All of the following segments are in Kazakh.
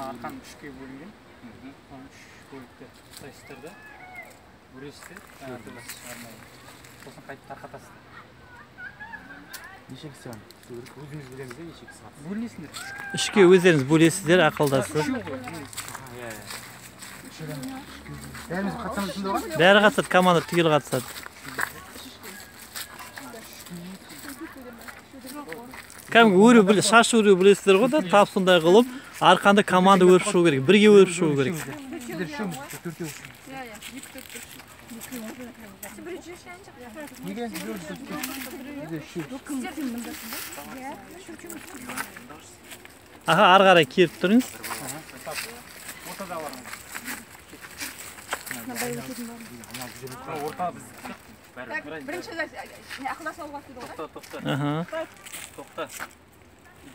арқан 3-ке бөлінген. 3 бөлікте сайыстар да. Бүресіздер, жаңағы шығармайды. Сосын қайтып тарқатасыздар. Неше кісі бар? Өзіміз білеміз бе, неше кісі бар? Бөлінесіңдер. 3-ке өздеріңіз бөлесіздер, ақылдасыз. Бәріміз қатысамыз сонда ғой? Бәрі қатысады, команда түгел қатысады. Кәдімгі шаш өру білесіздер ғой да, тап сондай қылып, арқанды команда өріп шығу керек, бірге өріп шығу керек. Аха, ары қарай келіп тұрыңыз. Бірінші ақылдасып алуға істеді ғой? Тоқта.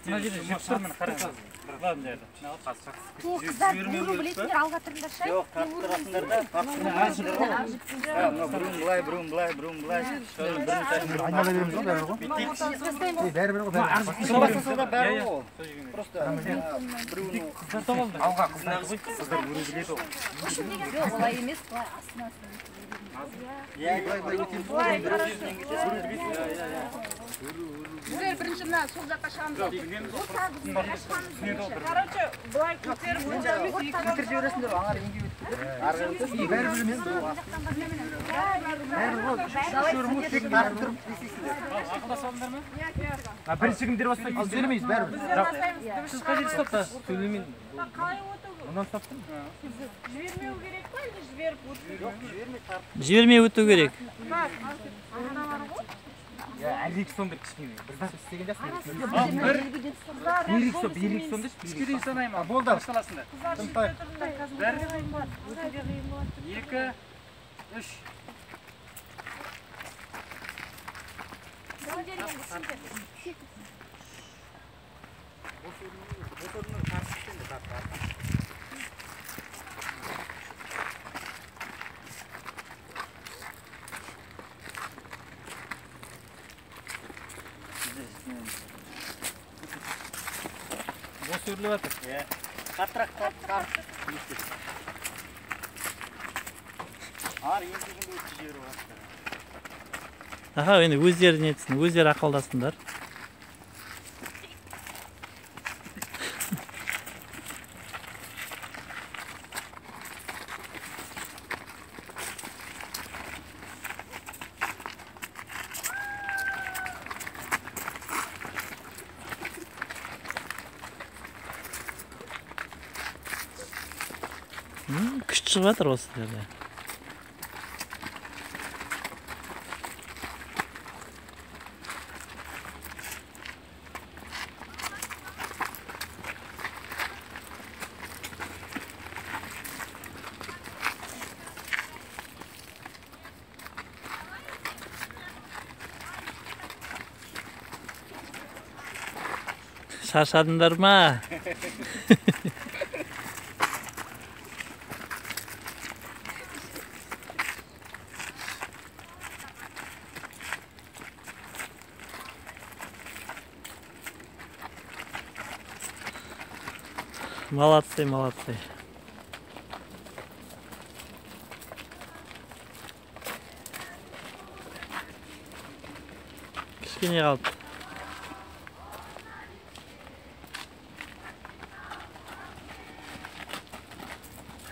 Мына жерде жеп тұрмын, қараңыз. Қыздар, бұрын білесіңдер, алға тұрыңдаршы? Жоқ, тартып тұрасыңдар да, тартып тұрасыңдар ғой. Бұрын былай. Айнала береміз ғой, бәрі ғой. Бәрі ғой, бәрі. Шынбасынса да бәрі ғой. Просто алға қыздар өрі біледі ғой. Жоқ, олай емес, былай астына. Сіздер бірінші мына сол жаққа шығамыз. Короче, былай көтеріп көтер жібересіңдер, аңар еңге өтті. Бәрі білеміз ғой. Бірінші кімдер бастайды, біз сөйлемейіз, бәрі. Сіз қажет ұстапта, сөйлемейін. Ондан ұстаптым? Жібермеу керек па, или жіберіп өту? Жібермей өту керек. Әлік сонда кішкене. Бірден істеген жақсы. Елік сонда Үшке дейін санаймын. Болды. Башқаласында. 1, 2, 3. Бос өріліп жатыр. Қаттырақ. Ар еңсегенде өтті жері бар. Аха, енді өздері нетсін, өздері ақылдасыңдар. Күш шығып жатыр осы жерде. Шаршадыңдар ма? Молодцы. Кішкене қалды.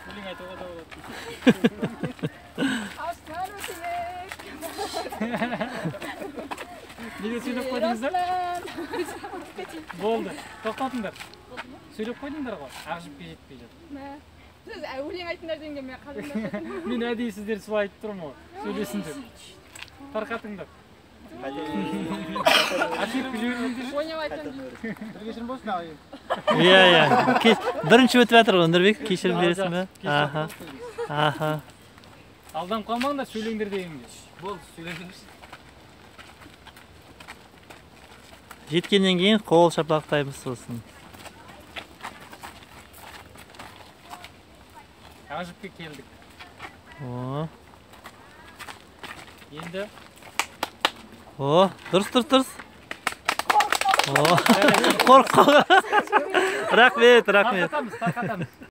Өлең айтуға да болады. Астынан өтілік. Неге сөйлеп қойдыңыздар? Болды. Тоқтатыңдар. Сөйлеп қойдыңдар ғой, ақжіпке жетпей жатыр. Сіз өлең айтыңдар дегенге мен қадымда. Мен әдейі сіздер солай айтып тұрмын ғой. Сөйлесіңдер. Тарқатыңдар. Аширіп жіберіңдер. Ойнап айтамын. Кешірім болсын ағайын. Иә. Бірінші өтіп жатыр ғой, Нұрбек, кешірім бересің бе? Аха. Алданып қалмаңдар, сөйлеңдер дегенге. Болды, сөйлеңдер. Жеткеннен кейін қол шапалақтаймыз сосын. Ақжіпке келдік. Енді дұрыс. Қорққа. Рахмет, рахмет. Тарқатамыз.